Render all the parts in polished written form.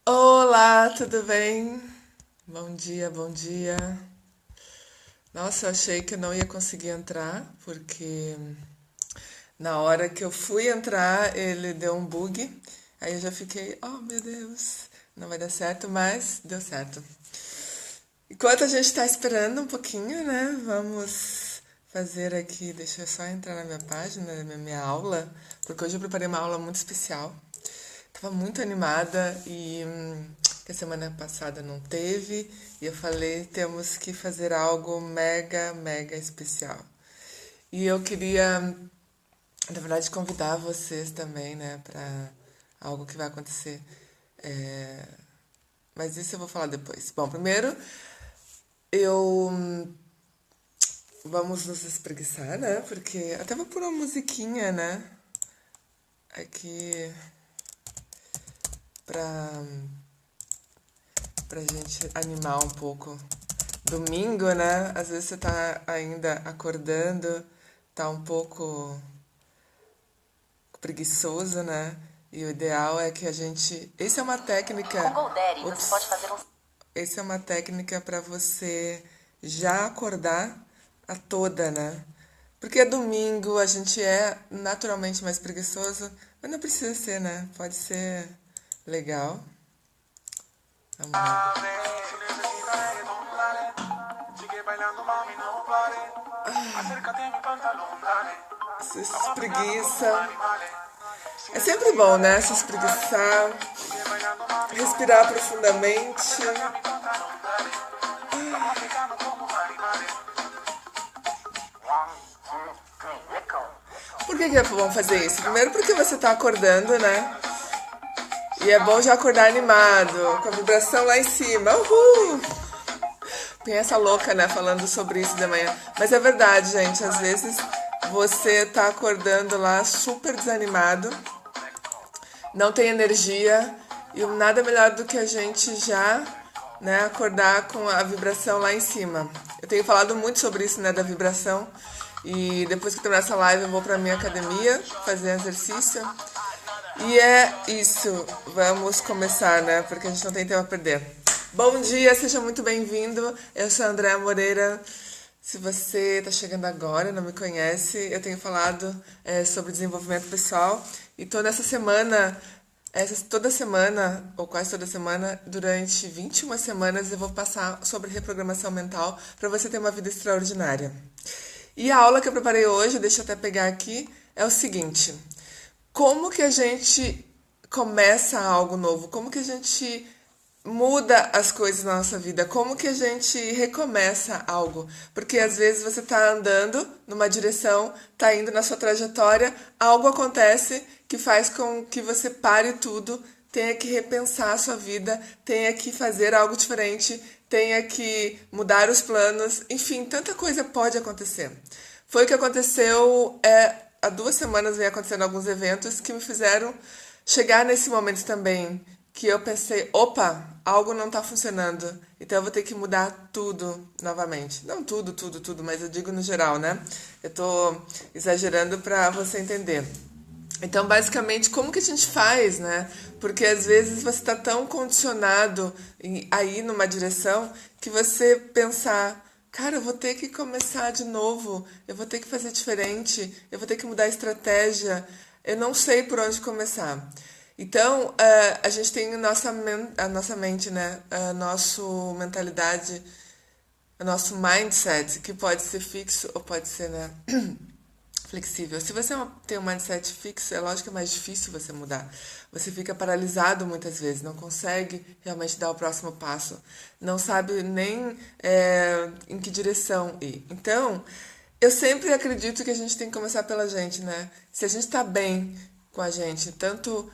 Olá, tudo bem? Bom dia, bom dia. Nossa, eu achei que eu não ia conseguir entrar, porque na hora que eu fui entrar, ele deu um bug. Aí eu já fiquei, oh meu Deus, não vai dar certo, mas deu certo. Enquanto a gente está esperando um pouquinho, né? Vamos fazer aqui, deixa eu só entrar na minha página, na minha aula, porque hoje eu preparei uma aula muito especial. Tava muito animada e que a semana passada não teve, e eu falei, temos que fazer algo mega, mega especial. E eu queria, na verdade, convidar vocês também, né, para algo que vai acontecer. É, Mas isso eu vou falar depois. Bom, primeiro eu vamos nos espreguiçar, né? Porque até vou pôr uma musiquinha, né? Aqui pra pra gente animar um pouco. Domingo, né? Às vezes você tá ainda acordando, tá um pouco preguiçoso, né? E o ideal é que a gente. Essa é uma Com técnica. Goldaddy você pode Ops! fazer um. Essa é uma técnica para você já acordar a toda, né? Porque é domingo, a gente é naturalmente mais preguiçoso, mas não precisa ser, né? Pode ser legal. Vamos lá. Se espreguiça. É sempre bom, né? Se espreguiçar, respirar profundamente. Por que é bom fazer isso? Primeiro porque você tá acordando, né? E é bom já acordar animado, com a vibração lá em cima. Uhul! Tem essa louca, né, falando sobre isso de manhã. Mas é verdade, gente. Às vezes você tá acordando lá super desanimado, não tem energia, e nada melhor do que a gente já, né, acordar com a vibração lá em cima. Eu tenho falado muito sobre isso, né, da vibração. E depois que terminar essa live, eu vou pra minha academia fazer exercício. E é isso. Vamos começar, né? Porque a gente não tem tempo a perder. Bom dia, seja muito bem-vindo. Eu sou a Andréa Moreira. Se você está chegando agora e não me conhece, eu tenho falado sobre desenvolvimento pessoal. E toda essa semana, toda semana, ou quase toda semana, durante 21 semanas, eu vou passar sobre reprogramação mental para você ter uma vida extraordinária. E a aula que eu preparei hoje, deixa eu até pegar aqui, é o seguinte: como que a gente começa algo novo? Como que a gente muda as coisas na nossa vida? Como que a gente recomeça algo? Porque às vezes você está andando numa direção, está indo na sua trajetória, algo acontece que faz com que você pare tudo, tenha que repensar a sua vida, tenha que fazer algo diferente, tenha que mudar os planos, enfim, tanta coisa pode acontecer. Foi o que aconteceu há 2 semanas, vem acontecendo alguns eventos que me fizeram chegar nesse momento também, que eu pensei, opa, algo não está funcionando, então eu vou ter que mudar tudo novamente. Não tudo, tudo, tudo, mas eu digo no geral, né? Eu tô exagerando para você entender. Então, basicamente, como que a gente faz, né? Porque às vezes você está tão condicionado a ir numa direção que você pensar, cara, eu vou ter que começar de novo, eu vou ter que fazer diferente, eu vou ter que mudar a estratégia, eu não sei por onde começar. Então, a gente tem a nossa mente, né? A nossa mentalidade, o nosso mindset, que pode ser fixo ou pode ser, né? Flexível. Se você tem um mindset fixo, é lógico que é mais difícil você mudar. Você fica paralisado muitas vezes, não consegue realmente dar o próximo passo, não sabe nem em que direção ir. Então, eu sempre acredito que a gente tem que começar pela gente, né? Se a gente está bem com a gente, tanto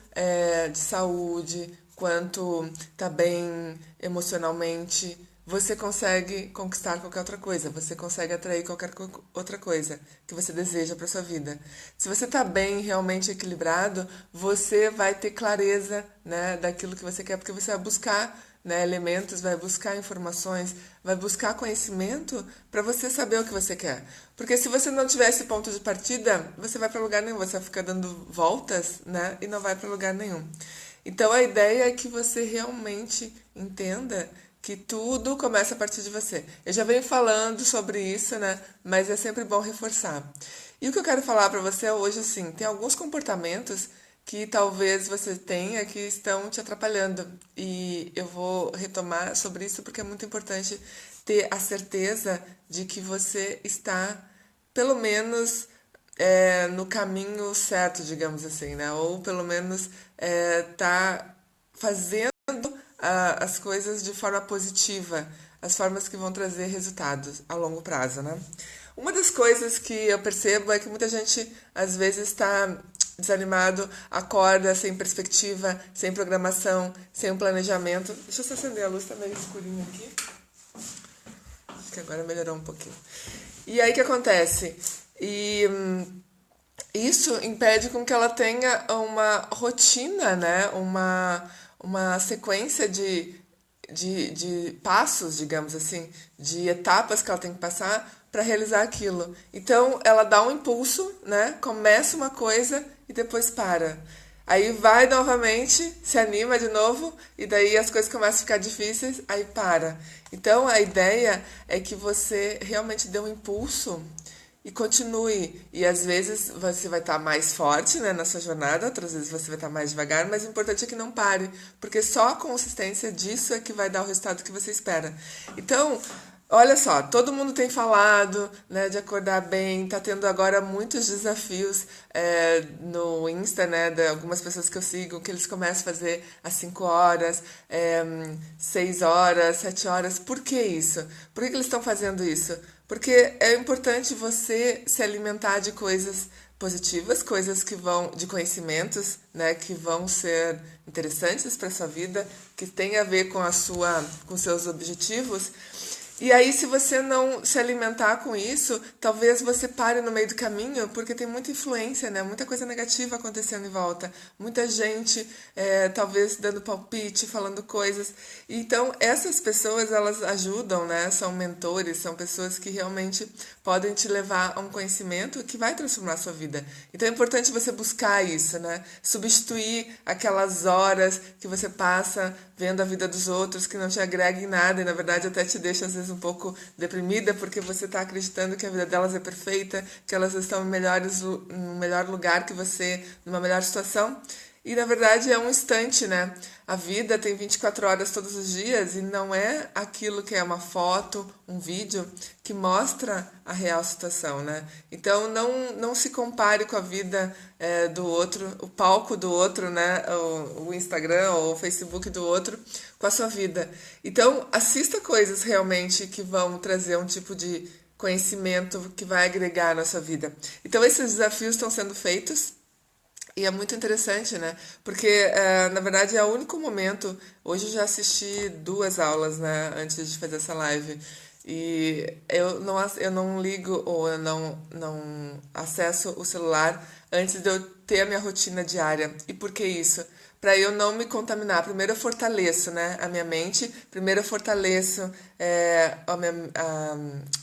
de saúde, quanto está bem emocionalmente, você consegue conquistar qualquer outra coisa, você consegue atrair qualquer outra coisa que você deseja para sua vida. Se você está bem, realmente equilibrado, você vai ter clareza, né, daquilo que você quer, porque você vai buscar, né, elementos, vai buscar informações, vai buscar conhecimento para você saber o que você quer. Porque se você não tiver esse ponto de partida, você vai para lugar nenhum, você vai ficar dando voltas, né, e não vai para lugar nenhum. Então a ideia é que você realmente entenda que tudo começa a partir de você. Eu já venho falando sobre isso, né? Mas é sempre bom reforçar. E o que eu quero falar para você hoje, assim, tem alguns comportamentos que talvez você tenha que estão te atrapalhando. E eu vou retomar sobre isso porque é muito importante ter a certeza de que você está, pelo menos, no caminho certo, digamos assim, né? Ou pelo menos tá fazendo as coisas de forma positiva, as formas que vão trazer resultados a longo prazo, né? Uma das coisas que eu percebo é que muita gente às vezes está desanimado, acorda sem perspectiva, sem programação, sem um planejamento. Deixa eu só acender a luz, tá meio escurinho aqui. Acho que agora melhorou um pouquinho. E aí o que acontece? Isso impede com que ela tenha uma rotina, né? Uma sequência de passos, digamos assim, de etapas que ela tem que passar para realizar aquilo. Então, ela dá um impulso, né? Começa uma coisa e depois para. Aí vai novamente, se anima de novo, e daí as coisas começam a ficar difíceis, aí para. Então, a ideia é que você realmente dê um impulso e continue. E às vezes você vai estar mais forte, né, na sua jornada, outras vezes você vai estar mais devagar, mas o importante é que não pare, porque só a consistência disso é que vai dar o resultado que você espera. Então, olha só, todo mundo tem falado, né, de acordar bem, tá tendo agora muitos desafios no Insta, né, de algumas pessoas que eu sigo, que eles começam a fazer às 5 horas, 6 horas, 7 horas. Por que isso? Por que eles estão fazendo isso? Porque é importante você se alimentar de coisas positivas, coisas que vão, de conhecimentos, né, que vão ser interessantes para sua vida, que tem a ver com seus objetivos. E aí, se você não se alimentar com isso, talvez você pare no meio do caminho, porque tem muita influência, né? Muita coisa negativa acontecendo em volta. Muita gente, talvez, dando palpite, falando coisas. Então, essas pessoas, elas ajudam, né? São mentores, são pessoas que realmente podem te levar a um conhecimento que vai transformar a sua vida. Então, é importante você buscar isso, né? Substituir aquelas horas que você passa vendo a vida dos outros, que não te agrega em nada e, na verdade, até te deixa, às vezes, um pouco deprimida, porque você está acreditando que a vida delas é perfeita, que elas estão no melhor lugar que você, numa melhor situação. E, na verdade, é um instante, né? A vida tem 24 horas todos os dias e não é aquilo que é uma foto, um vídeo, que mostra a real situação, né? Então, não se compare com a vida do outro, o palco do outro, né? O Instagram ou o Facebook do outro com a sua vida. Então, assista coisas realmente que vão trazer um tipo de conhecimento que vai agregar na sua vida. Então, esses desafios estão sendo feitos. E é muito interessante, né? Porque, na verdade, é o único momento... Hoje eu já assisti 2 aulas, né? Antes de fazer essa live. E eu não ligo ou eu não acesso o celular antes de eu ter a minha rotina diária. E por que isso? Para eu não me contaminar. Primeiro eu fortaleço, né, a minha mente. Primeiro eu fortaleço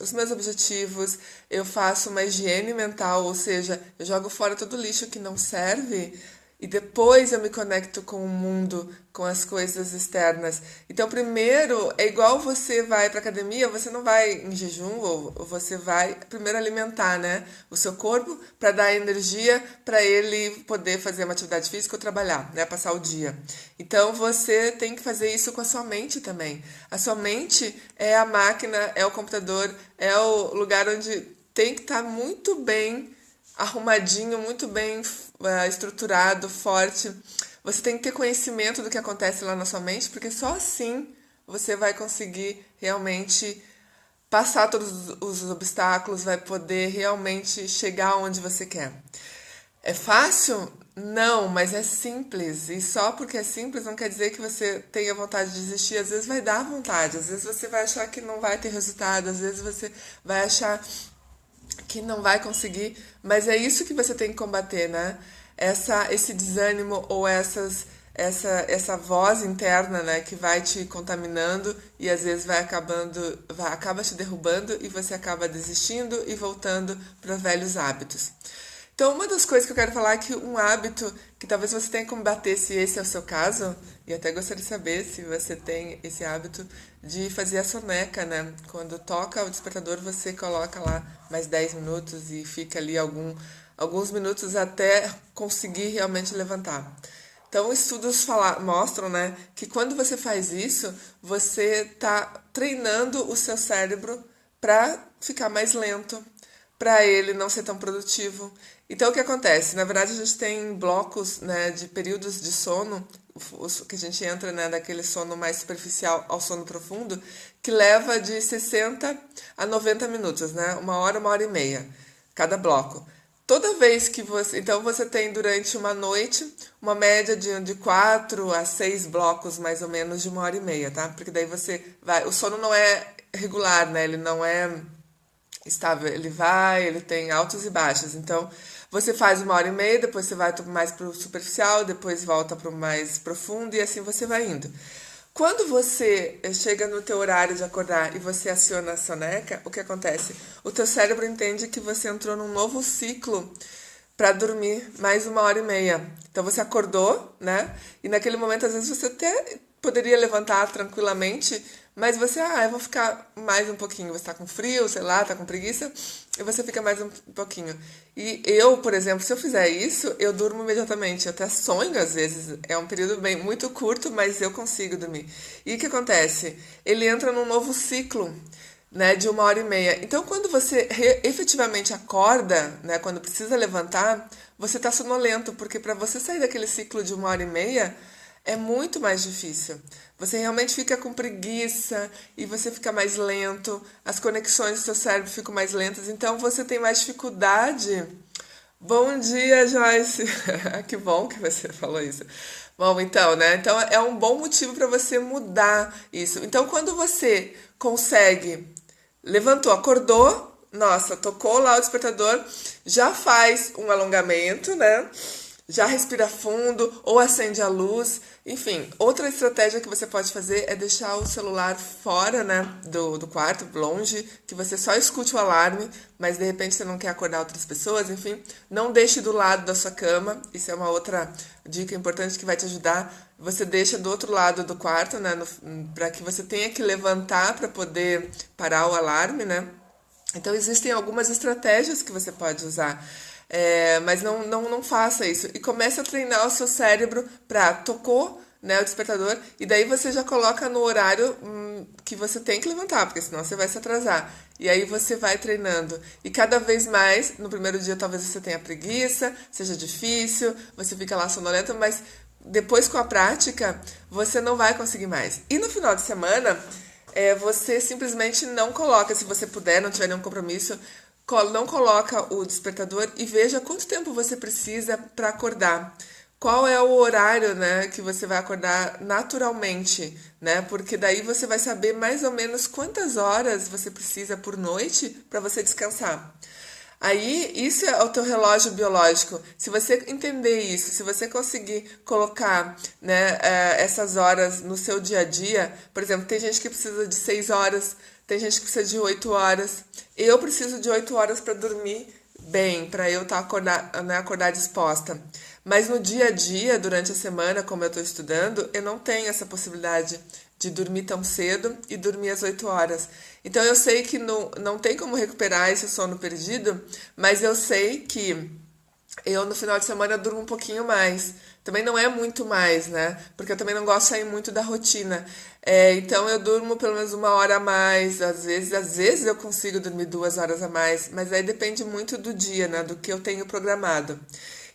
os meus objetivos. Eu faço uma higiene mental, ou seja, eu jogo fora todo o lixo que não serve. E depois eu me conecto com o mundo, com as coisas externas. Então, primeiro, é igual você vai para academia, você não vai em jejum, ou você vai primeiro alimentar, né, o seu corpo para dar energia para ele poder fazer uma atividade física ou trabalhar, né, passar o dia. Então, você tem que fazer isso com a sua mente também. A sua mente é a máquina, é o computador, é o lugar onde tem que estar muito bem arrumadinho, muito bem estruturado, forte. Você tem que ter conhecimento do que acontece lá na sua mente, porque só assim você vai conseguir realmente passar todos os obstáculos, vai poder realmente chegar onde você quer. É fácil? Não, mas é simples. E só porque é simples não quer dizer que você tenha vontade de desistir. Às vezes vai dar vontade, às vezes você vai achar que não vai ter resultado, às vezes você vai achar que não vai conseguir, mas é isso que você tem que combater, né? Esse desânimo ou essa voz interna, né, que vai te contaminando e às vezes acaba te derrubando e você acaba desistindo e voltando para velhos hábitos. Então, uma das coisas que eu quero falar é que um hábito que talvez você tenha que combater, se esse é o seu caso, e até gostaria de saber se você tem esse hábito de fazer a soneca, né? Quando toca o despertador, você coloca lá mais 10 minutos e fica ali alguns minutos até conseguir realmente levantar. Então, estudos mostram, né, que quando você faz isso, você está treinando o seu cérebro para ficar mais lento, para ele não ser tão produtivo. Então, o que acontece? Na verdade, a gente tem blocos, né, de períodos de sono, que a gente entra, né, daquele sono mais superficial ao sono profundo, que leva de 60 a 90 minutos, né? 1 hora e meia, cada bloco. Toda vez que você... Então, você tem durante uma noite uma média de 4 a 6 blocos, mais ou menos, de 1 hora e meia, tá? Porque daí você vai... O sono não é regular, né? Ele não é estável. Ele tem altos e baixos. Então, você faz 1 hora e meia, depois você vai mais pro superficial, depois volta pro mais profundo e assim você vai indo. Quando você chega no teu horário de acordar e você aciona a soneca, o que acontece? O teu cérebro entende que você entrou num novo ciclo para dormir mais 1 hora e meia. Então você acordou, né? E naquele momento, às vezes, você até poderia levantar tranquilamente, mas você, eu vou ficar mais um pouquinho. Você tá com frio, sei lá, tá com preguiça, e você fica mais um pouquinho. E eu, por exemplo, se eu fizer isso, eu durmo imediatamente. Eu até sonho, às vezes. É um período muito curto, mas eu consigo dormir. E o que acontece? Ele entra num novo ciclo, né, de 1 hora e meia. Então, quando você efetivamente acorda, né, quando precisa levantar, você tá sonolento, porque para você sair daquele ciclo de 1 hora e meia, é muito mais difícil. Você realmente fica com preguiça e você fica mais lento, as conexões do seu cérebro ficam mais lentas, então você tem mais dificuldade. Bom dia, Joyce! Que bom que você falou isso. Bom, então, né? Então é um bom motivo para você mudar isso. Então, quando você consegue, levantou, acordou, nossa, tocou lá o despertador, já faz um alongamento, né? Já respira fundo ou acende a luz. Enfim, outra estratégia que você pode fazer é deixar o celular fora, né, do quarto, longe, que você só escute o alarme, mas de repente você não quer acordar outras pessoas, enfim. Não deixe do lado da sua cama, isso é uma outra dica importante que vai te ajudar. Você deixa do outro lado do quarto, né, para que você tenha que levantar para poder parar o alarme, né. Então, existem algumas estratégias que você pode usar. Mas não faça isso. E comece a treinar o seu cérebro para tocou, né, o despertador, e daí você já coloca no horário que você tem que levantar, porque senão você vai se atrasar. E aí você vai treinando. E cada vez mais, no primeiro dia talvez você tenha preguiça, seja difícil, você fica lá sonolento, mas depois com a prática, você não vai conseguir mais. E no final de semana, você simplesmente não coloca, se você puder, não tiver nenhum compromisso, não coloca o despertador e veja quanto tempo você precisa para acordar. Qual é o horário, né, que você vai acordar naturalmente, né? Porque daí você vai saber mais ou menos quantas horas você precisa por noite para você descansar. Aí, isso é o teu relógio biológico. Se você entender isso, se você conseguir colocar, né, essas horas no seu dia a dia, por exemplo, tem gente que precisa de 6 horas, tem gente que precisa de 8 horas. Eu preciso de 8 horas para dormir bem, para eu estar acordar disposta. Mas no dia a dia, durante a semana, como eu estou estudando, eu não tenho essa possibilidade de dormir tão cedo e dormir às 8 horas. Então eu sei que não tem como recuperar esse sono perdido, mas eu sei que eu no final de semana eu durmo um pouquinho mais. Também não é muito mais, né? Porque eu também não gosto de sair muito da rotina. Então eu durmo pelo menos 1 hora a mais. Às vezes eu consigo dormir 2 horas a mais, mas aí depende muito do dia, né? Do que eu tenho programado.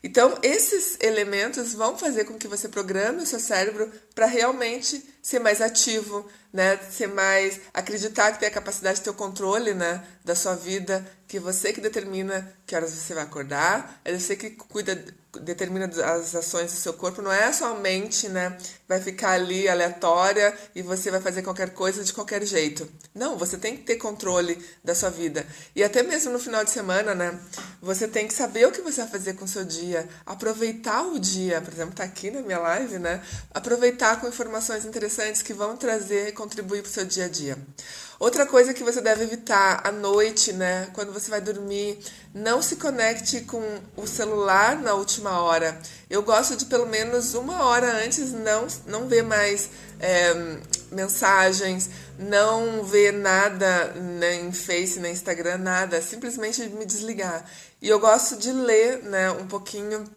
Então, esses elementos vão fazer com que você programe o seu cérebro para realmente ser mais ativo, né? Ser mais... acreditar que tem a capacidade de ter o controle, né, da sua vida, que você que determina que horas você vai acordar, é você que determina as ações do seu corpo, não é somente, né, vai ficar ali aleatória e você vai fazer qualquer coisa de qualquer jeito. Não, você tem que ter controle da sua vida. E até mesmo no final de semana, né, você tem que saber o que você vai fazer com o seu dia, aproveitar o dia, por exemplo, tá aqui na minha live, né, aproveitar com informações interessantes que vão contribuir para o seu dia a dia. Outra coisa que você deve evitar à noite, né? Quando você vai dormir, não se conecte com o celular na última hora. Eu gosto de pelo menos uma hora antes não ver mais mensagens, não ver nada nem Face, nem Instagram, nada. Simplesmente me desligar. E eu gosto de ler, né, um pouquinho.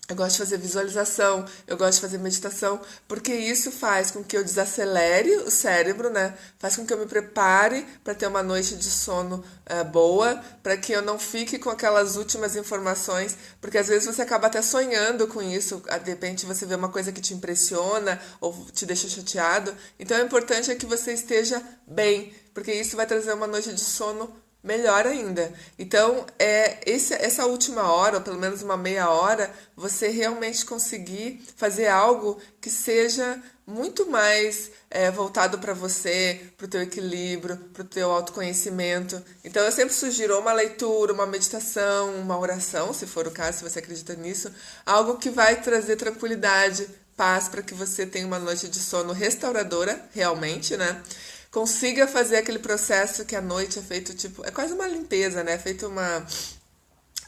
Eu gosto de fazer visualização, eu gosto de fazer meditação, porque isso faz com que eu desacelere o cérebro, né? Faz com que eu me prepare para ter uma noite de sono boa, para que eu não fique com aquelas últimas informações, porque às vezes você acaba até sonhando com isso, de repente você vê uma coisa que te impressiona ou te deixa chateado. Então, o importante é que você esteja bem, porque isso vai trazer uma noite de sono melhor ainda. Então, essa última hora, ou pelo menos uma meia hora, você realmente conseguir fazer algo que seja muito mais voltado para você, para o teu equilíbrio, para o teu autoconhecimento. Então, eu sempre sugiro uma leitura, uma meditação, uma oração, se for o caso, se você acredita nisso, algo que vai trazer tranquilidade, paz, para que você tenha uma noite de sono restauradora, realmente, né? Consiga fazer aquele processo que à noite é feito, tipo, é quase uma limpeza, né? É feito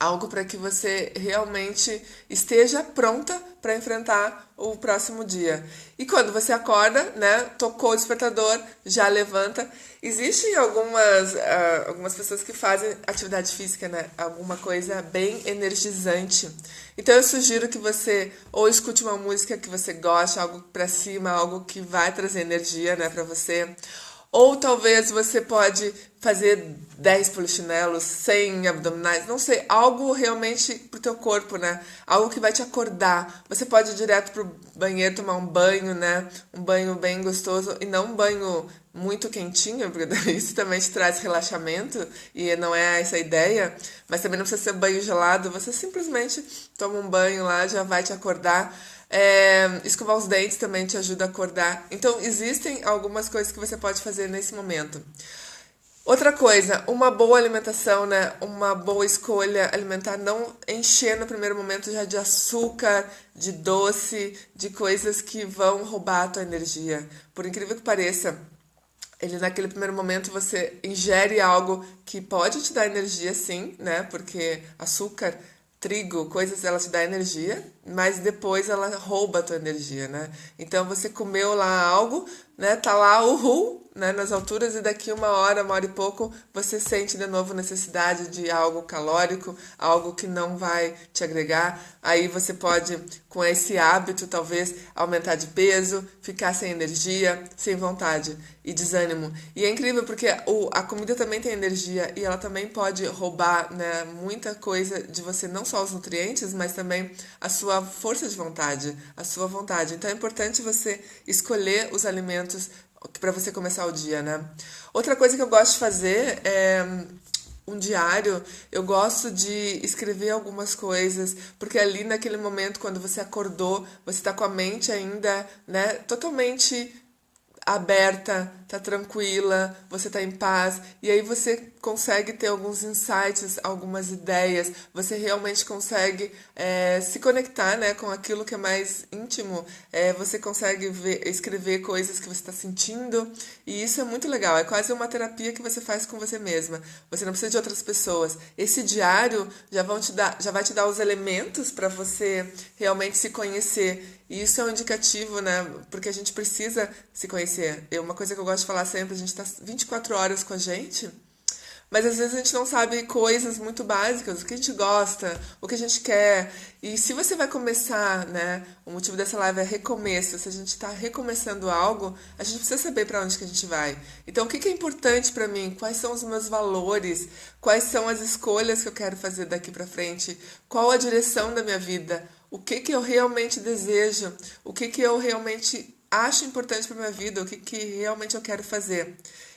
algo para que você realmente esteja pronta para enfrentar o próximo dia. E quando você acorda, né, tocou o despertador, já levanta. Existem algumas pessoas que fazem atividade física, né, alguma coisa bem energizante. Então eu sugiro que você ou escute uma música que você gosta, algo para cima, algo que vai trazer energia, né, para você. Ou talvez você pode fazer 10 polichinelos, 100 abdominais, não sei, algo realmente pro teu corpo, né? Algo que vai te acordar. Você pode ir direto pro banheiro tomar um banho, né? Um banho bem gostoso e não um banho muito quentinho, porque isso também te traz relaxamento e não é essa a ideia. Mas também não precisa ser banho gelado, você simplesmente toma um banho lá, já vai te acordar. Escovar os dentes também te ajuda a acordar. Então, existem algumas coisas que você pode fazer nesse momento. Outra coisa, uma boa alimentação, né? Uma boa escolha alimentar, não encher no primeiro momento já de açúcar, de doce, de coisas que vão roubar a tua energia. Por incrível que pareça, naquele primeiro momento você ingere algo que pode te dar energia, sim, né? Porque açúcar, trigo, coisas, ela te dá energia, mas depois ela rouba a tua energia, né? Então você comeu lá algo, né? Tá lá, uhul, né? Nas alturas, e daqui uma hora e pouco, você sente de novo necessidade de algo calórico, algo que não vai te agregar. Aí você pode, com esse hábito, talvez aumentar de peso, ficar sem energia, sem vontade e desânimo. E é incrível porque a comida também tem energia e ela também pode roubar, né, muita coisa de você, não só os nutrientes, mas também a sua força de vontade, a sua vontade. Então é importante você escolher os alimentos para você começar o dia, né? Outra coisa que eu gosto de fazer é um diário. Eu gosto de escrever algumas coisas, porque ali naquele momento, quando você acordou, você está com a mente ainda, né, totalmente aberta, tá tranquila, você tá em paz, e aí você consegue ter alguns insights, algumas ideias, você realmente consegue se conectar, né, com aquilo que é mais íntimo, você consegue escrever coisas que você está sentindo, e isso é muito legal, é quase uma terapia que você faz com você mesma, você não precisa de outras pessoas. Esse diário já vai te dar os elementos para você realmente se conhecer, e isso é um indicativo, né, porque a gente precisa se conhecer. Uma coisa que eu gosto de falar sempre, a gente está 24 horas com a gente, mas às vezes a gente não sabe coisas muito básicas, o que a gente gosta, o que a gente quer. E se você vai começar, né, o motivo dessa live é recomeço, se a gente está recomeçando algo, a gente precisa saber para onde que a gente vai. Então, o que é importante para mim? Quais são os meus valores? Quais são as escolhas que eu quero fazer daqui para frente? Qual a direção da minha vida? O que eu realmente desejo? O que eu realmente acho importante para minha vida? O que realmente eu quero fazer?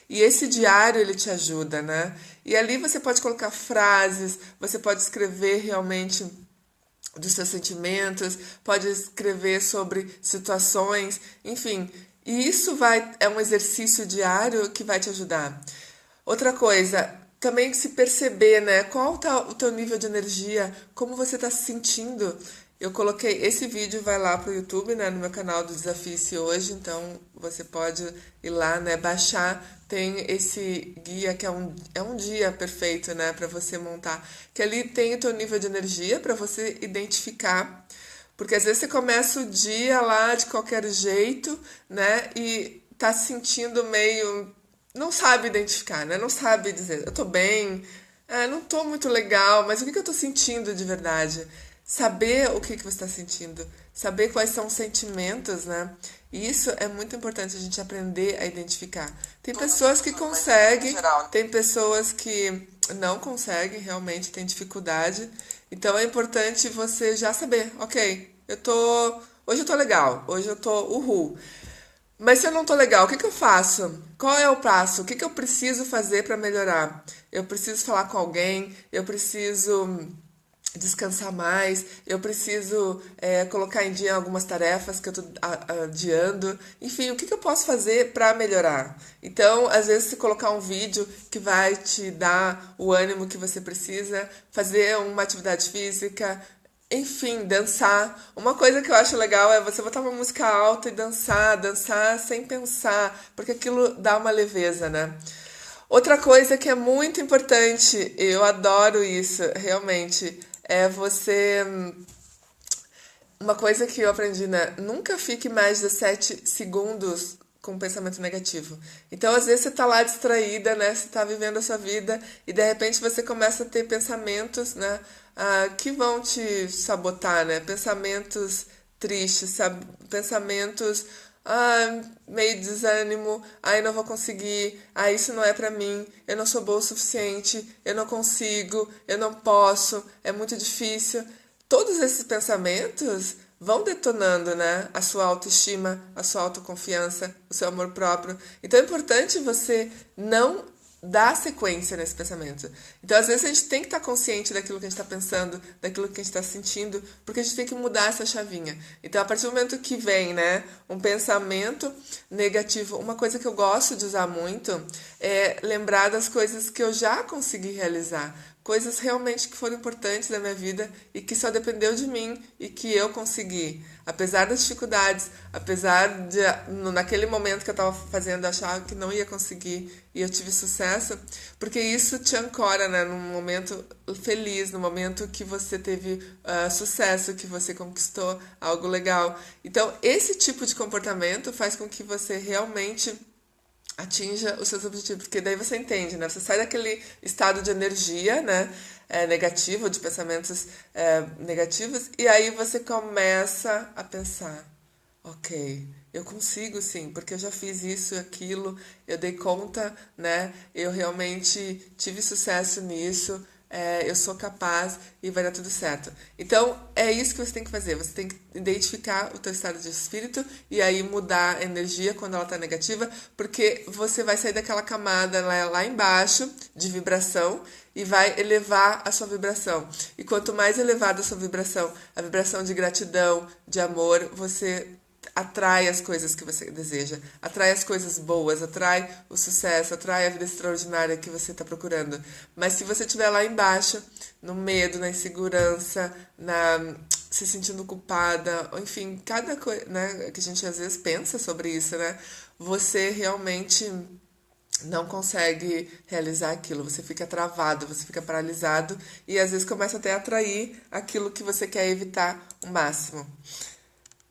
E esse diário, ele te ajuda, né? E ali você pode colocar frases, você pode escrever realmente dos seus sentimentos, pode escrever sobre situações, enfim. E isso é um exercício diário que vai te ajudar. Outra coisa, também se perceber, né? Qual tá o teu nível de energia, como você está se sentindo. Eu coloquei esse vídeo, vai lá pro YouTube, né, no meu canal do Desafie-se Hoje, então você pode ir lá, né, baixar. Tem esse guia que é um dia perfeito, né, para você montar. Que ali tem o teu nível de energia para você identificar. Porque às vezes você começa o dia lá de qualquer jeito, né, e tá se sentindo meio. Não sabe identificar, né, não sabe dizer, eu tô bem, não tô muito legal, mas o que que eu tô sentindo de verdade? Saber o que que você está sentindo, saber quais são os sentimentos, né? E isso é muito importante a gente aprender a identificar. Tem pessoas que conseguem, tem pessoas que não conseguem, realmente tem dificuldade. Então é importante você já saber, ok, hoje eu tô legal, hoje eu tô uhul. Mas se eu não tô legal, o que que eu faço? Qual é o passo? O que que eu preciso fazer para melhorar? Eu preciso falar com alguém, eu preciso descansar mais, eu preciso colocar em dia algumas tarefas que eu tô adiando. Enfim, o que que eu posso fazer para melhorar? Então, às vezes, se colocar um vídeo que vai te dar o ânimo que você precisa, fazer uma atividade física, enfim, dançar. Uma coisa que eu acho legal é você botar uma música alta e dançar sem pensar, porque aquilo dá uma leveza, né? Outra coisa que é muito importante, eu adoro isso, realmente, é você. Uma coisa que eu aprendi, né? Nunca fique mais de 17 segundos com um pensamento negativo. Então, às vezes, você tá lá distraída, né? Você tá vivendo a sua vida e, de repente, você começa a ter pensamentos, né? Que vão te sabotar, né? Pensamentos tristes, pensamentos meio desânimo, eu não vou conseguir, isso não é pra mim, eu não sou boa o suficiente, eu não consigo, eu não posso, é muito difícil. Todos esses pensamentos vão detonando, né, a sua autoestima, a sua autoconfiança, o seu amor próprio. Então é importante você não dar sequência nesse pensamento. Então, às vezes, a gente tem que estar consciente daquilo que a gente está pensando, daquilo que a gente está sentindo, porque a gente tem que mudar essa chavinha. Então, a partir do momento que vem, né, um pensamento negativo, uma coisa que eu gosto de usar muito é lembrar das coisas que eu já consegui realizar. Coisas realmente que foram importantes na minha vida e que só dependeu de mim e que eu consegui. Apesar das dificuldades, apesar de naquele momento que eu estava fazendo achar que não ia conseguir e eu tive sucesso, porque isso te ancora, né, num momento feliz, no momento que você teve sucesso, que você conquistou algo legal. Então, esse tipo de comportamento faz com que você realmente atinja os seus objetivos, porque daí você entende, né? Você sai daquele estado de energia, né? Negativo, de pensamentos negativos, e aí você começa a pensar, ok, eu consigo sim, porque eu já fiz isso e aquilo, eu dei conta, né? Eu realmente tive sucesso nisso, eu sou capaz e vai dar tudo certo. Então, é isso que você tem que fazer. Você tem que identificar o teu estado de espírito e aí mudar a energia quando ela está negativa, porque você vai sair daquela camada lá embaixo de vibração e vai elevar a sua vibração. E quanto mais elevada a sua vibração, a vibração de gratidão, de amor, você atrai as coisas que você deseja, atrai as coisas boas, atrai o sucesso, atrai a vida extraordinária que você está procurando. Mas se você estiver lá embaixo, no medo, na insegurança, se sentindo culpada, enfim, cada coisa, né, que a gente às vezes pensa sobre isso, né, você realmente não consegue realizar aquilo, você fica travado, você fica paralisado e às vezes começa até a atrair aquilo que você quer evitar o máximo.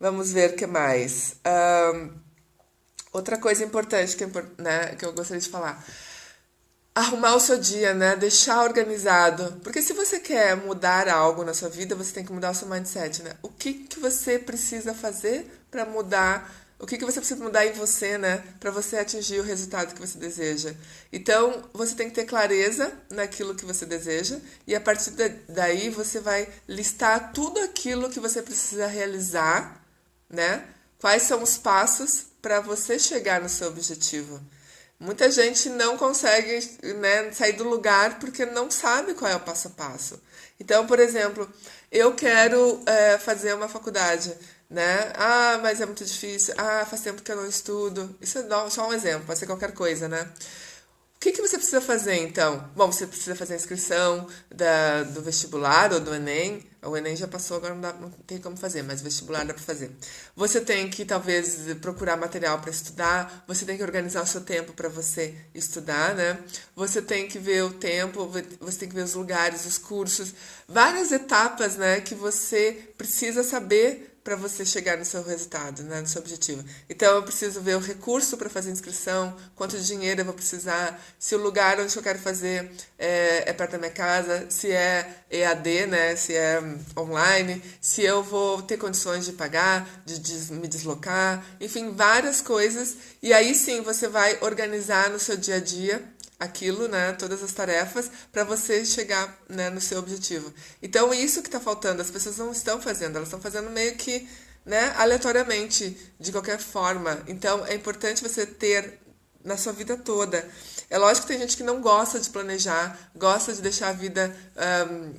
Vamos ver o que mais. Outra coisa importante né, que eu gostaria de falar. Arrumar o seu dia, né? Deixar organizado. Porque se você quer mudar algo na sua vida, você tem que mudar o seu mindset, né? O que que você precisa fazer para mudar? O que que você precisa mudar em você, né? Para você atingir o resultado que você deseja. Então, você tem que ter clareza naquilo que você deseja. E a partir daí, você vai listar tudo aquilo que você precisa realizar, né? Quais são os passos para você chegar no seu objetivo? Muita gente não consegue, né, sair do lugar porque não sabe qual é o passo a passo. Então, por exemplo, eu quero fazer uma faculdade, né? Mas é muito difícil. Faz tempo que eu não estudo. Isso é só um exemplo, pode ser qualquer coisa, né? O que você precisa fazer, então? Bom, você precisa fazer a inscrição do vestibular ou do Enem. O Enem já passou, agora não tem como fazer, mas vestibular dá para fazer. Você tem que, talvez, procurar material para estudar. Você tem que organizar o seu tempo para você estudar, né? Você tem que ver o tempo, você tem que ver os lugares, os cursos. Várias etapas, né, que você precisa saber para você chegar no seu resultado, né, no seu objetivo. Então, eu preciso ver o recurso para fazer a inscrição, quanto dinheiro eu vou precisar, se o lugar onde eu quero fazer é perto da minha casa, se é EAD, né, se é online, se eu vou ter condições de pagar, de me deslocar, enfim, várias coisas. E aí sim, você vai organizar no seu dia a dia aquilo, né, todas as tarefas, para você chegar, né, no seu objetivo. Então, isso que está faltando, as pessoas não estão fazendo, elas estão fazendo meio que, né, aleatoriamente, de qualquer forma. Então, é importante você ter na sua vida toda. É lógico que tem gente que não gosta de planejar, gosta de deixar a vida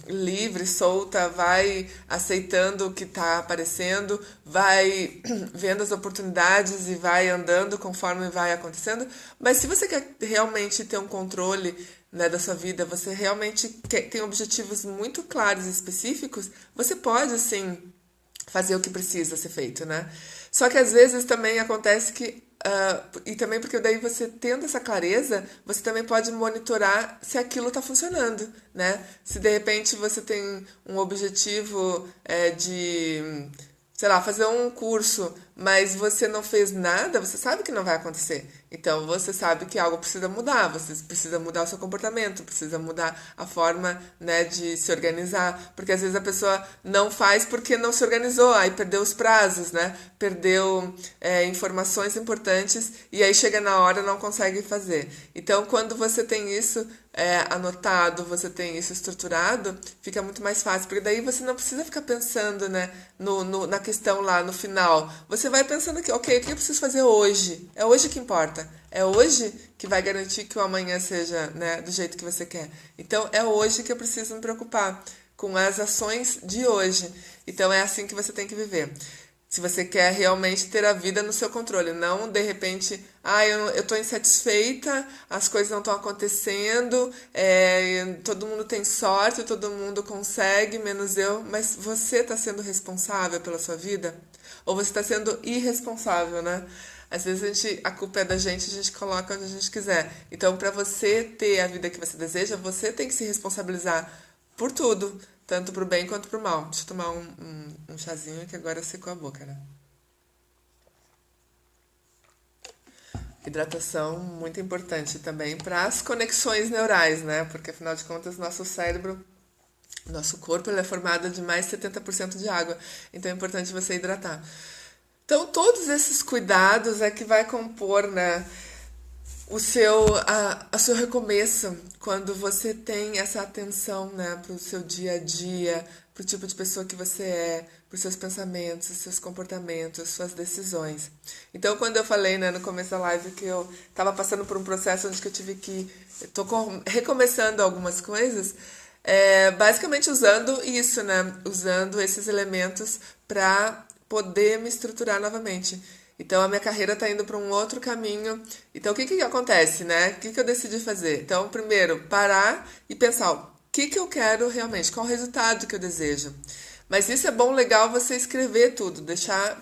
livre, solta, vai aceitando o que está aparecendo, vai vendo as oportunidades e vai andando conforme vai acontecendo. Mas se você quer realmente ter um controle, né, da sua vida, você realmente tem objetivos muito claros e específicos, você pode, sim, fazer o que precisa ser feito, né? Só que às vezes também acontece que e também porque daí você tendo essa clareza, você também pode monitorar se aquilo está funcionando, né? Se de repente você tem um objetivo de, sei lá, fazer um curso, mas você não fez nada, você sabe que não vai acontecer. Então, você sabe que algo precisa mudar, você precisa mudar o seu comportamento, precisa mudar a forma, né, de se organizar, porque às vezes a pessoa não faz porque não se organizou, aí perdeu os prazos, né, perdeu informações importantes e aí chega na hora e não consegue fazer. Então, quando você tem isso anotado, você tem isso estruturado, fica muito mais fácil, porque daí você não precisa ficar pensando, né, na questão lá no final. Você vai pensando que, ok, o que eu preciso fazer hoje? É hoje que importa. É hoje que vai garantir que o amanhã seja, né, do jeito que você quer. Então, é hoje que eu preciso me preocupar com as ações de hoje. Então, é assim que você tem que viver. Se você quer realmente ter a vida no seu controle, não de repente, eu estou insatisfeita, as coisas não estão acontecendo, todo mundo tem sorte, todo mundo consegue, menos eu, mas você está sendo responsável pela sua vida? Ou você está sendo irresponsável, né? Às vezes a culpa é da gente, a gente coloca onde a gente quiser. Então, para você ter a vida que você deseja, você tem que se responsabilizar por tudo, tanto pro bem quanto pro mal. Deixa eu tomar um chazinho que agora secou a boca, né? Hidratação muito importante também para as conexões neurais, né? Porque afinal de contas, nosso cérebro, nosso corpo, ele é formado de mais de 70% de água. Então é importante você hidratar. Então, todos esses cuidados é que vai compor, né, o seu recomeço, quando você tem essa atenção, né, para o seu dia a dia, para o tipo de pessoa que você é, para os seus pensamentos, seus comportamentos, suas decisões. Então, quando eu falei, né, no começo da live que eu estava passando por um processo onde eu tive que... Estou recomeçando algumas coisas, basicamente usando isso, né, usando esses elementos para poder me estruturar novamente. Então, a minha carreira está indo para um outro caminho. Então, o que acontece, né? O que eu decidi fazer? Então, primeiro, parar e pensar o que eu quero realmente, qual o resultado que eu desejo. Mas isso é bom, legal você escrever tudo,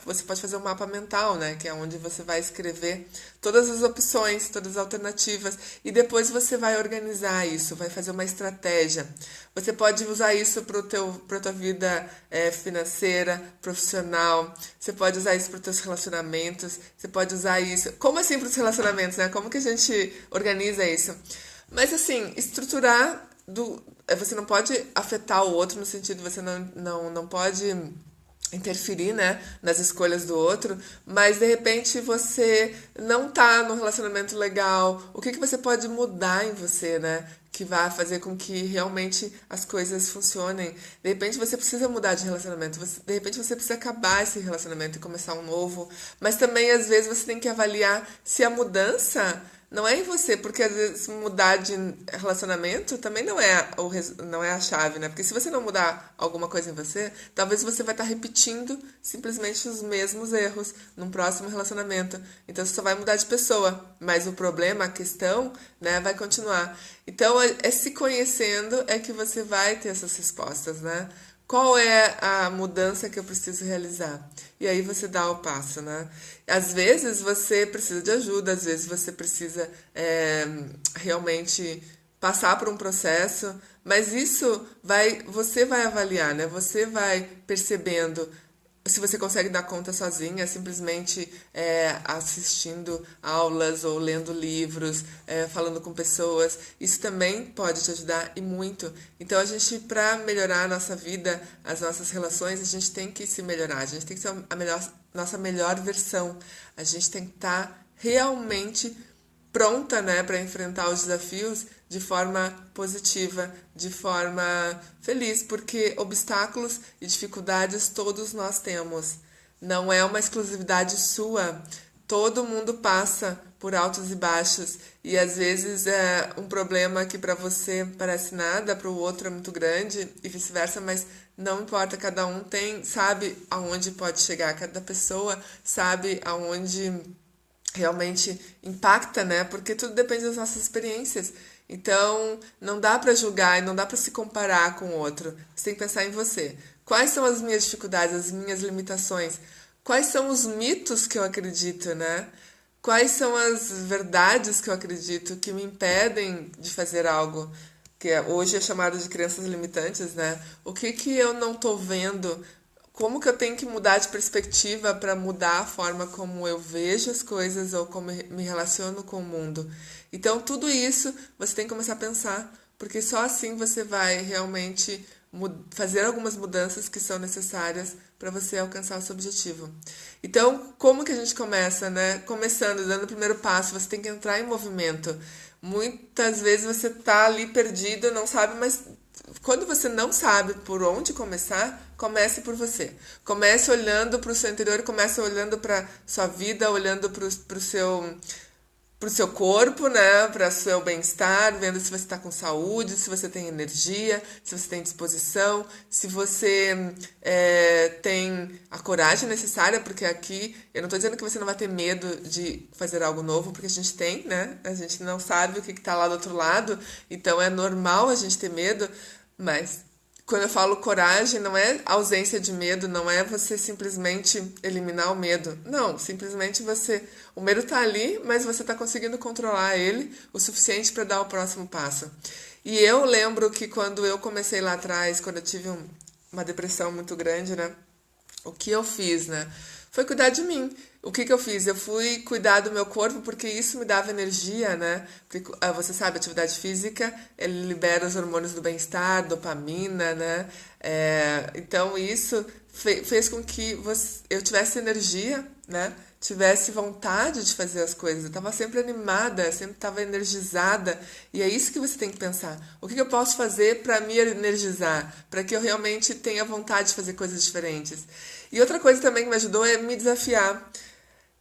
você pode fazer um mapa mental, né, que é onde você vai escrever todas as opções, todas as alternativas, e depois você vai organizar isso, vai fazer uma estratégia. Você pode usar isso para a tua vida financeira, profissional, você pode usar isso para os teus relacionamentos, você pode usar isso... Como assim para os relacionamentos, né? Como que a gente organiza isso? Mas assim, estruturar... Você não pode afetar o outro no sentido, você não pode interferir, né, nas escolhas do outro, mas de repente você não tá num relacionamento legal, o que você pode mudar em você, né, que vai fazer com que realmente as coisas funcionem. De repente você precisa mudar de relacionamento, de repente você precisa acabar esse relacionamento e começar um novo, mas também às vezes você tem que avaliar se a mudança Não é em você, porque às vezes mudar de relacionamento também não é a chave, né? Porque se você não mudar alguma coisa em você, talvez você vai estar repetindo simplesmente os mesmos erros num próximo relacionamento. Então você só vai mudar de pessoa, mas o problema, a questão, né, vai continuar. Então é se conhecendo é que você vai ter essas respostas, né? Qual é a mudança que eu preciso realizar? E aí você dá o passo, né? Às vezes você precisa de ajuda, às vezes você precisa realmente passar por um processo, mas você vai avaliar, né? Você vai percebendo se você consegue dar conta sozinha, simplesmente assistindo aulas ou lendo livros, falando com pessoas, isso também pode te ajudar e muito. Então, para melhorar a nossa vida, as nossas relações, a gente tem que se melhorar, a gente tem que ser nossa melhor versão, a gente tem que estar realmente pronta, né, para enfrentar os desafios de forma positiva, de forma feliz, porque obstáculos e dificuldades todos nós temos. Não é uma exclusividade sua. Todo mundo passa por altos e baixos e às vezes é um problema que para você parece nada, para o outro é muito grande e vice-versa, mas não importa, cada um sabe aonde pode chegar, cada pessoa sabe aonde realmente impacta, né? Porque tudo depende das nossas experiências. Então, não dá para julgar e não dá para se comparar com o outro. Você tem que pensar em você. Quais são as minhas dificuldades, as minhas limitações? Quais são os mitos que eu acredito, né? Quais são as verdades que eu acredito que me impedem de fazer algo? Que hoje é chamado de crenças limitantes, né? O que eu não estou vendo? Como que eu tenho que mudar de perspectiva para mudar a forma como eu vejo as coisas ou como me relaciono com o mundo? Então, tudo isso você tem que começar a pensar, porque só assim você vai realmente fazer algumas mudanças que são necessárias para você alcançar o seu objetivo. Então, como que a gente começa, né? Começando, dando o primeiro passo, você tem que entrar em movimento. Muitas vezes você tá ali perdido, não sabe, mas quando você não sabe por onde começar, comece por você. Comece olhando para o seu interior, comece olhando para sua vida, olhando para o seu corpo, né? Para o seu bem-estar, vendo se você está com saúde, se você tem energia, se você tem disposição, se você tem a coragem necessária, porque aqui eu não estou dizendo que você não vai ter medo de fazer algo novo, porque a gente tem, né? A gente não sabe o que está lá do outro lado, então é normal a gente ter medo, mas quando eu falo coragem, não é ausência de medo, não é você simplesmente eliminar o medo. Não, simplesmente o medo tá ali, mas você tá conseguindo controlar ele o suficiente para dar o próximo passo. E eu lembro que quando eu comecei lá atrás, quando eu tive uma depressão muito grande, né? O que eu fiz, né? Foi cuidar de mim. O que eu fiz? Eu fui cuidar do meu corpo porque isso me dava energia, né? Porque, você sabe, a atividade física, ele libera os hormônios do bem-estar, dopamina, né? Então, isso fez com que eu tivesse energia, né? Tivesse vontade de fazer as coisas. Eu estava sempre animada, sempre estava energizada. E é isso que você tem que pensar. O que eu posso fazer para me energizar? Para que eu realmente tenha vontade de fazer coisas diferentes. E outra coisa também que me ajudou é me desafiar.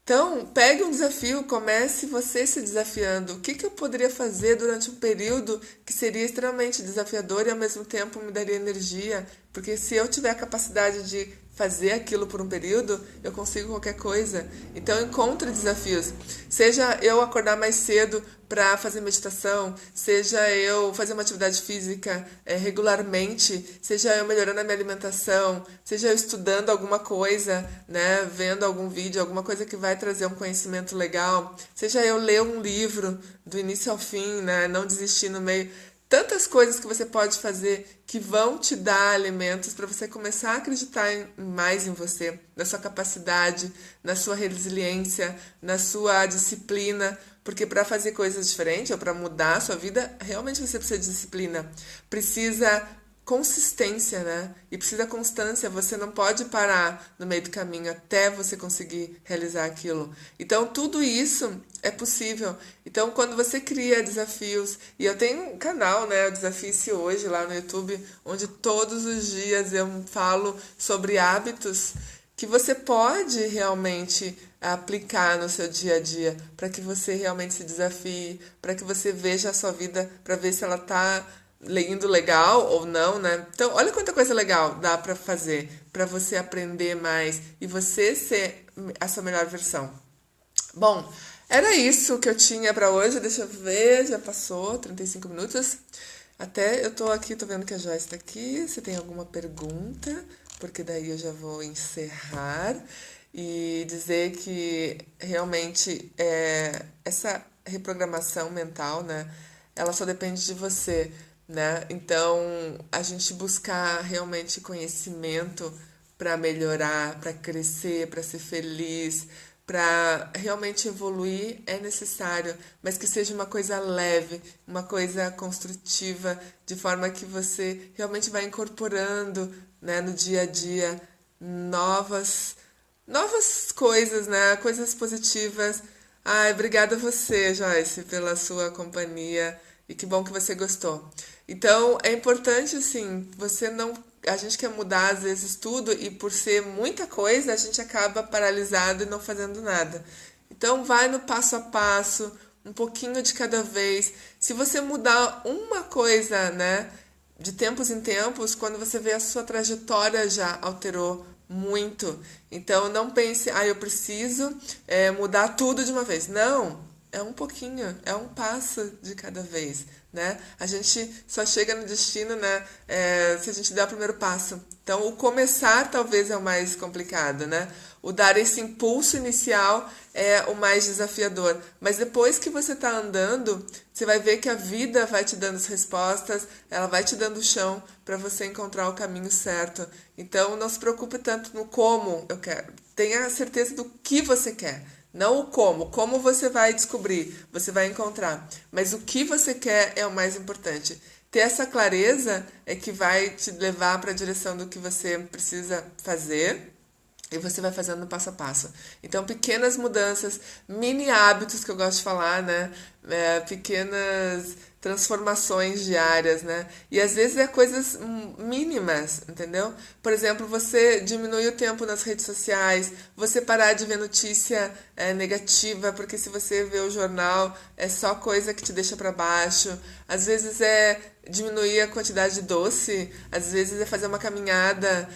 Então, pegue um desafio, comece você se desafiando. O que eu poderia fazer durante um período que seria extremamente desafiador e ao mesmo tempo me daria energia? Porque se eu tiver a capacidade de fazer aquilo por um período, eu consigo qualquer coisa. Então, encontre desafios. Seja eu acordar mais cedo para fazer meditação, seja eu fazer uma atividade física regularmente, seja eu melhorando a minha alimentação, seja eu estudando alguma coisa, né, vendo algum vídeo, alguma coisa que vai trazer um conhecimento legal, seja eu ler um livro do início ao fim, né, não desistir no meio. Tantas coisas que você pode fazer que vão te dar alimentos para você começar a acreditar mais em você, na sua capacidade, na sua resiliência, na sua disciplina, porque para fazer coisas diferentes ou para mudar a sua vida, realmente você precisa de disciplina, precisa consistência, né? E precisa constância, você não pode parar no meio do caminho até você conseguir realizar aquilo. Então, tudo isso é possível. Então, quando você cria desafios, e eu tenho um canal, né, o Desafie-se Hoje, lá no YouTube, onde todos os dias eu falo sobre hábitos que você pode realmente aplicar no seu dia a dia, para que você realmente se desafie, para que você veja a sua vida, para ver se ela tá indo legal ou não, né? Então, olha quanta coisa legal dá para fazer, para você aprender mais e você ser a sua melhor versão. Bom, era isso que eu tinha para hoje. Deixa eu ver, já passou 35 minutos. Até eu tô aqui, tô vendo que a Joyce tá aqui. Se tem alguma pergunta, porque daí eu já vou encerrar e dizer que realmente essa reprogramação mental, né? Ela só depende de você, né? Então, a gente buscar realmente conhecimento para melhorar, para crescer, para ser feliz, para realmente evoluir é necessário, mas que seja uma coisa leve, uma coisa construtiva, de forma que você realmente vai incorporando, né, no dia a dia novas coisas, né, coisas positivas. Ai, obrigada a você, Joyce, pela sua companhia e que bom que você gostou. Então, é importante, assim, você não. A gente quer mudar às vezes tudo e por ser muita coisa, a gente acaba paralisado e não fazendo nada. Então, vai no passo a passo, um pouquinho de cada vez. Se você mudar uma coisa, né, de tempos em tempos, quando você vê a sua trajetória já alterou muito. Então, não pense, eu preciso mudar tudo de uma vez. Não, é um pouquinho, é um passo de cada vez, né? A gente só chega no destino, né, se a gente der o primeiro passo. Então, o começar talvez é o mais complicado, né? O dar esse impulso inicial é o mais desafiador. Mas depois que você está andando, você vai ver que a vida vai te dando as respostas, ela vai te dando o chão para você encontrar o caminho certo. Então, não se preocupe tanto no como eu quero. Tenha certeza do que você quer. Não o como. Como você vai descobrir, você vai encontrar. Mas o que você quer é o mais importante. Ter essa clareza é que vai te levar para a direção do que você precisa fazer. E você vai fazendo passo a passo. Então, pequenas mudanças, mini hábitos que eu gosto de falar, né? Pequenas transformações diárias, né? E às vezes é coisas mínimas, entendeu? Por exemplo, você diminuir o tempo nas redes sociais, você parar de ver notícia negativa, porque se você vê o jornal, é só coisa que te deixa para baixo. Às vezes é diminuir a quantidade de doce, às vezes é fazer uma caminhada,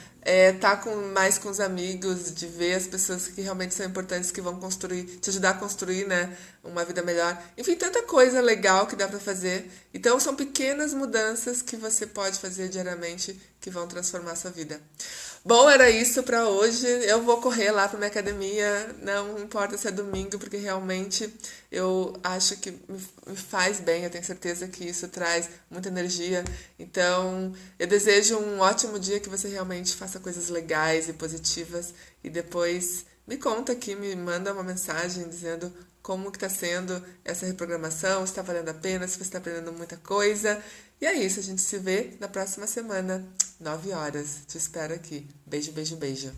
tá mais com os amigos, de ver as pessoas que realmente são importantes, que vão construir, te ajudar a construir, né, uma vida melhor. Enfim, tanta coisa legal que dá para fazer. Então, são pequenas mudanças que você pode fazer diariamente que vão transformar a sua vida. Bom, era isso para hoje. Eu vou correr lá para minha academia, não importa se é domingo, porque realmente eu acho que me faz bem, eu tenho certeza que isso traz muita energia. Então, eu desejo um ótimo dia, que você realmente faça coisas legais e positivas e depois me conta aqui, me manda uma mensagem dizendo como que está sendo essa reprogramação, se está valendo a pena, se você está aprendendo muita coisa. E é isso, a gente se vê na próxima semana, 9 horas. Te espero aqui. Beijo, beijo, beijo.